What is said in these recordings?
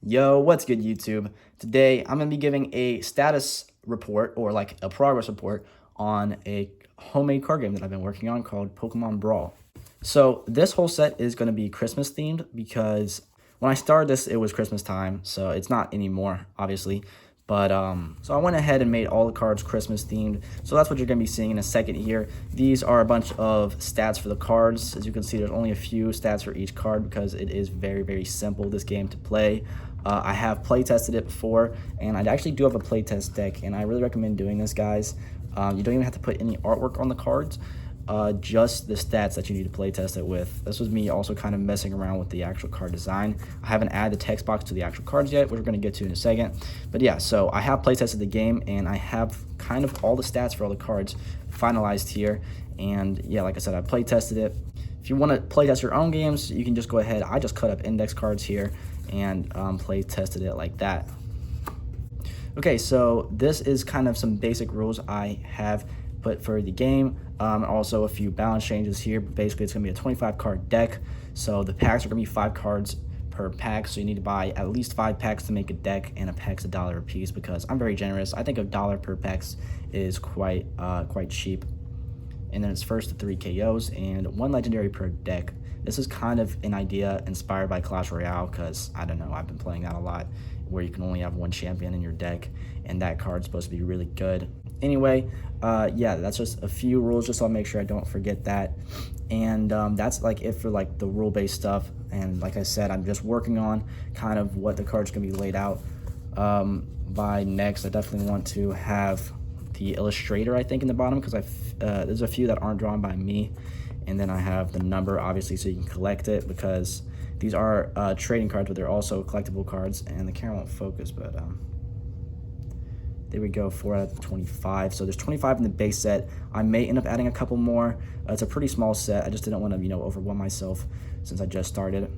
Yo, what's good, YouTube? Today, I'm going to be giving a status report or like a progress report on a homemade card game that I've been working on called Pokemon Brawl. So this whole set is going to be Christmas themed because when I started this, it was Christmas time, so it's not anymore, obviously. But so I went ahead and made all the cards Christmas themed. So that's what you're gonna be seeing in a second here. These are a bunch of stats for the cards. As you can see, there's only a few stats for each card because it is very, very simple, this game to play. I have play tested it before, and I actually do have a playtest deck, and I really recommend doing this, guys. You don't even have to put any artwork on the cards. Just the stats that you need to play test it with. This was me also kind of messing around with the actual card design. I haven't added the text box to the actual cards yet, which we're going to get to in a second. But yeah, so I have play tested the game, and I have kind of all the stats for all the cards finalized here. And yeah, like I said, I play tested it. If you want to play test your own games, you can just go ahead. I just cut up index cards here and play tested it like that. Okay, so this is kind of some basic rules I have put for the game. Also a few balance changes here, but basically it's gonna be a 25 card deck. So the packs are gonna be 5 cards per pack. So you need to buy at least 5 packs to make a deck, and a pack's $1 a piece because I'm very generous. I think $1 per packs is quite cheap. And then it's first to 3 KOs and 1 legendary per deck. This is kind of an idea inspired by Clash Royale because, I don't know, I've been playing that a lot, where you can only have 1 champion in your deck, and that card's supposed to be really good. Anyway, yeah, that's just a few rules, just so I'll make sure I don't forget that. And that's like it for like the rule-based stuff. And like I said, I'm just working on kind of what the card's gonna be laid out by next. I definitely want to have the illustrator, I think, in the bottom, because there's a few that aren't drawn by me. And then I have the number, obviously, so you can collect it, because these are trading cards, but they're also collectible cards. And the camera won't focus, but there we go, 4 out of 25. So there's 25 in the base set. I may end up adding a couple more. It's a pretty small set. I just didn't want to, overwhelm myself since I just started.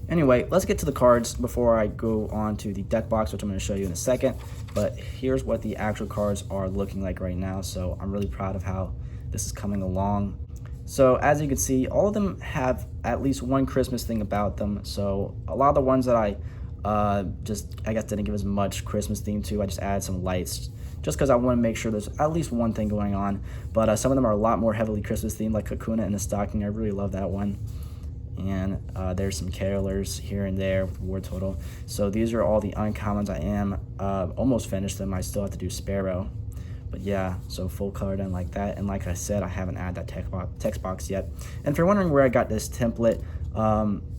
Anyway, let's get to the cards before I go on to the deck box, which I'm going to show you in a second. But here's what the actual cards are looking like right now. So I'm really proud of how this is coming along. So as you can see, all of them have at least one Christmas thing about them. So a lot of the ones that I guess didn't give as much Christmas theme to, I just added some lights just because I want to make sure there's at least one thing going on. But some of them are a lot more heavily Christmas themed, like Kakuna and the Stocking. I really love that one. And there's some carolers here and there with war total. So these are all the uncommons. I am almost finished them. I still have to do Sparrow. But yeah, so full color done like that. And like I said, I haven't added that text box yet. And if you're wondering where I got this template,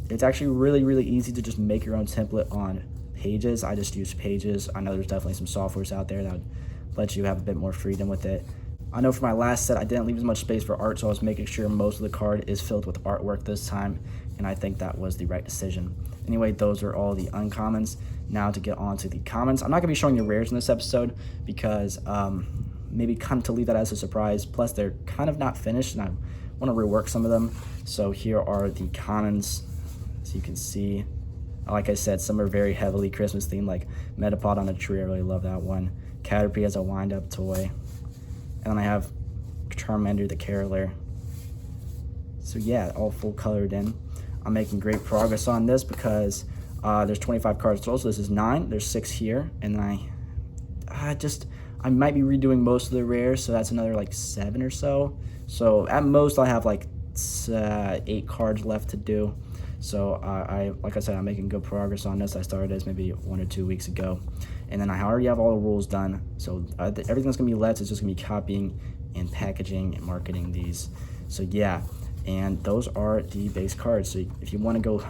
it's actually really easy to just make your own template on Pages. I just use Pages. I know there's definitely some softwares out there that would let you have a bit more freedom with it. I know for my last set, I didn't leave as much space for art, so I was making sure most of the card is filled with artwork this time, and I think that was the right decision. Anyway, those are all the uncommons. Now to get on to the commons. I'm not going to be showing the rares in this episode because maybe kind of to leave that as a surprise. Plus, they're kind of not finished, and I want to rework some of them. So here are the commons. As you can see, like I said, some are very heavily Christmas themed, like Metapod on a tree. I really love that one. Caterpie as a wind-up toy. And then I have Charmander the Caroler. So yeah, all full colored in. I'm making great progress on this because there's 25 cards total, so this is 9. There's 6 here, and then I might be redoing most of the rares, so that's another like 7 or so. So at most I have like 8 cards left to do. So like I said, I'm making good progress on this. I started this maybe 1 or 2 weeks ago, and then I already have all the rules done. So everything that's gonna be left is just gonna be copying and packaging and marketing these. So yeah, and those are the base cards. So if you want to go,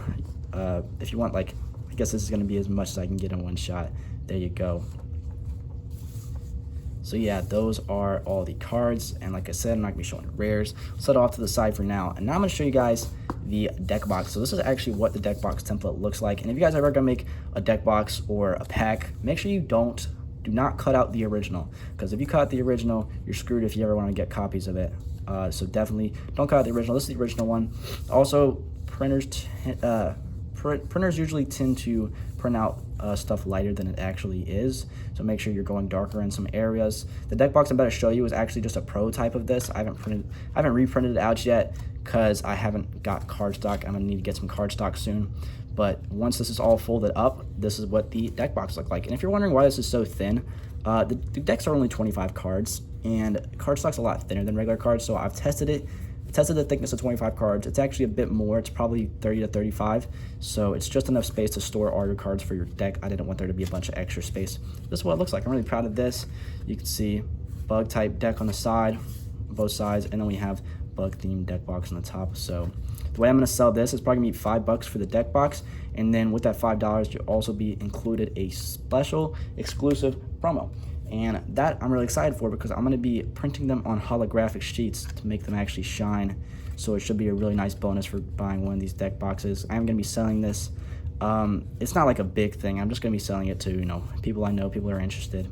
if you want, like, I guess this is gonna be as much as I can get in one shot. There you go. So yeah, those are all the cards, and like I said, I'm not gonna be showing the rares. I'll set it off to the side for now, and now I'm gonna show you guys the deck box. So this is actually what the deck box template looks like. And if you guys are ever gonna make a deck box or a pack, make sure you do not cut out the original, because if you cut out the original, you're screwed if you ever want to get copies of it. So definitely don't cut out the original. This is the original one. Also, printers usually tend to print out stuff lighter than it actually is, so make sure you're going darker in some areas. The deck box I'm about to show you is actually just a prototype of this. I haven't reprinted it out yet because I haven't got cardstock. I'm gonna need to get some cardstock soon. But once this is all folded up, this is what the deck box looks like. And if you're wondering why this is so thin, the decks are only 25 cards, and cardstock's a lot thinner than regular cards. So I've tested it. Tested the thickness of 25 cards. It's actually a bit more. It's probably 30 to 35. So it's just enough space to store all your cards for your deck. I didn't want there to be a bunch of extra space. This is what it looks like. I'm really proud of this. You can see bug type deck on the side, both sides, and then we have bug themed deck box on the top. So the way I'm going to sell this is probably going to be $5 for the deck box, and then with that $5 you'll also be included a special exclusive promo, and that I'm really excited for because I'm going to be printing them on holographic sheets to make them actually shine. So it should be a really nice bonus for buying one of these deck boxes. I'm going to be selling this. It's not like a big thing. I'm just going to be selling it to, you know, people I know, people who are interested.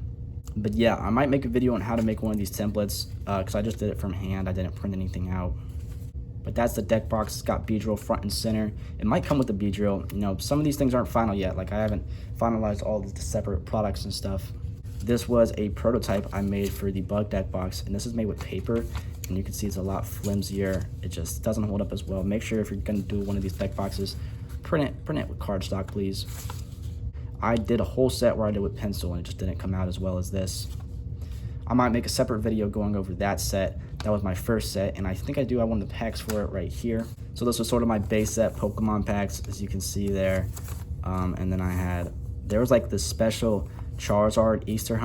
But yeah, I might make a video on how to make one of these templates because I just did it from hand. I didn't print anything out. But that's the deck box. It's got Beedrill front and center. It might come with the Beedrill. You know, some of these things aren't final yet. Like I haven't finalized all the separate products and stuff. This was a prototype I made for the bug deck box, and this is made with paper, and you can see it's a lot flimsier. It just doesn't hold up as well. Make sure if you're gonna do one of these deck boxes, print it with cardstock, please. I did a whole set where I did with pencil, and it just didn't come out as well as this. I might make a separate video going over that set. That was my first set, and I think I do have one of the packs for it right here. So this was sort of my base set Pokemon packs, as you can see there. And then there was like this special Charizard Easter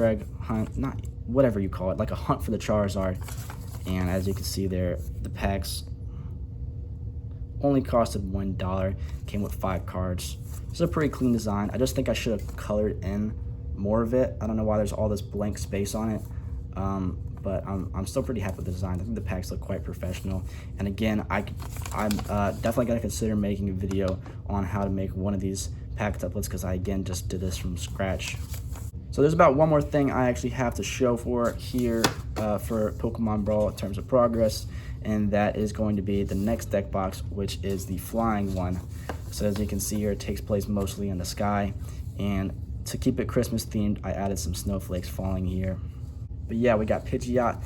egg hunt, not whatever you call it, like a hunt for the Charizard. And as you can see there, the packs only costed $1, came with 5 cards. It's a pretty clean design. I just think I should have colored in more of it. I don't know why there's all this blank space on it, but I'm still pretty happy with the design. I think the packs look quite professional. And again, I'm definitely gonna consider making a video on how to make one of these pack templates because I again just did this from scratch. So there's about one more thing I actually have to show for here for Pokemon Brawl in terms of progress, and that is going to be the next deck box, which is the flying one. So as you can see here, it takes place mostly in the sky, and to keep it Christmas themed, I added some snowflakes falling here. But yeah, we got Pidgeot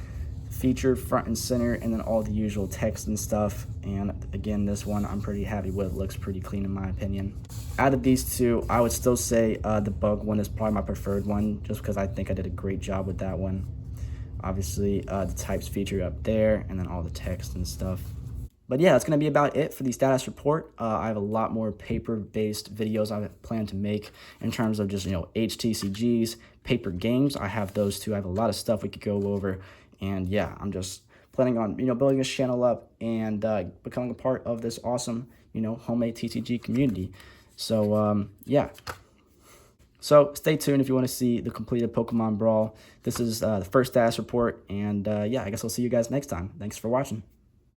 featured front and center, and then all the usual text and stuff. And again, this one I'm pretty happy with. It looks pretty clean in my opinion. Out of these two, I would still say the bug one is probably my preferred one, just because I think I did a great job with that one. Obviously, the types featured up there, and then all the text and stuff. But yeah, that's going to be about it for the status report. I have a lot more paper-based videos I plan to make in terms of just, you know, HTCGs, paper games. I have those too. I have a lot of stuff we could go over. And yeah, I'm just planning on, you know, building this channel up and becoming a part of this awesome, you know, homemade TCG community. So yeah. So stay tuned if you want to see the completed Pokemon Brawl. This is the first status report. And yeah, I guess I'll see you guys next time. Thanks for watching.